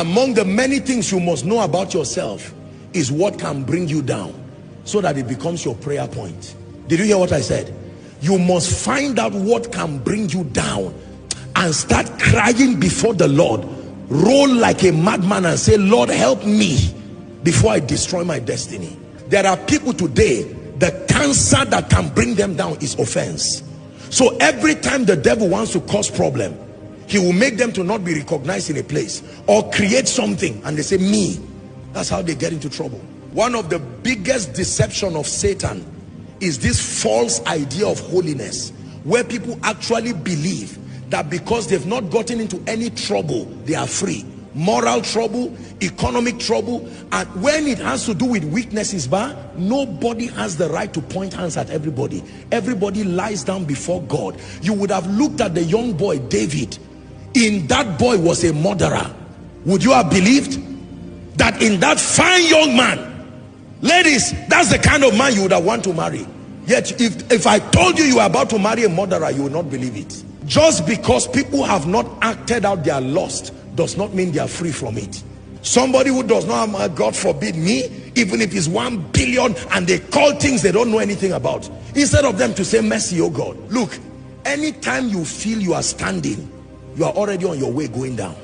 Among the many things you must know about yourself is what can bring you down, so that it becomes your prayer point. Did you hear what I said? You must find out what can bring you down and start crying before the Lord. Roll like a madman and say, Lord, help me before I destroy my destiny. There are people today, the cancer that can bring them down is offense. So every time the devil wants to cause problem, he will make them to not be recognized in a place or create something, and they say, me. That's how they get into trouble. One of the biggest deception of Satan is this false idea of holiness, where people actually believe that because they've not gotten into any trouble, they are free. Moral trouble, economic trouble, and when it has to do with weaknesses, nobody has the right to point hands at everybody. Everybody lies down before God. You would have looked at the young boy David. In that boy was a murderer. Would you have believed that in that fine young man? Ladies, that's the kind of man you would have want to marry. Yet if I told you you are about to marry a murderer, you would not believe it. Just because people have not acted out their lust does not mean they are free from it. Somebody who does not have, God forbid me, even if it's 1 billion and they call things they don't know anything about, instead of them to say, mercy, oh God. Look, anytime you feel you are standing, you are already on your way going down.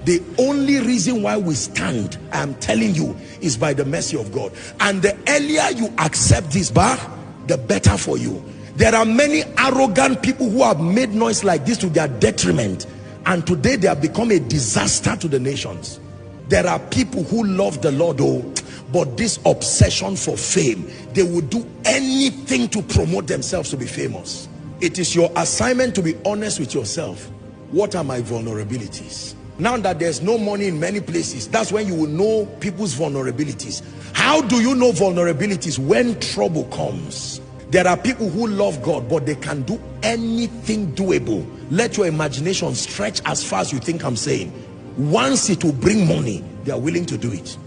The only reason why we stand, I'm telling you, is by the mercy of God. And the earlier you accept this, the better for you. There are many arrogant people who have made noise like this to their detriment, and today they have become a disaster to the nations. There are people who love the Lord, but this obsession for fame, they would do anything to promote themselves to be famous. It is your assignment to be honest with yourself. What are my vulnerabilities? Now that there's no money in many places, that's when you will know people's vulnerabilities. How do you know vulnerabilities? When trouble comes. There are people who love God, but they can do anything doable. Let your imagination stretch as far as you think I'm saying. Once it will bring money, they are willing to do it.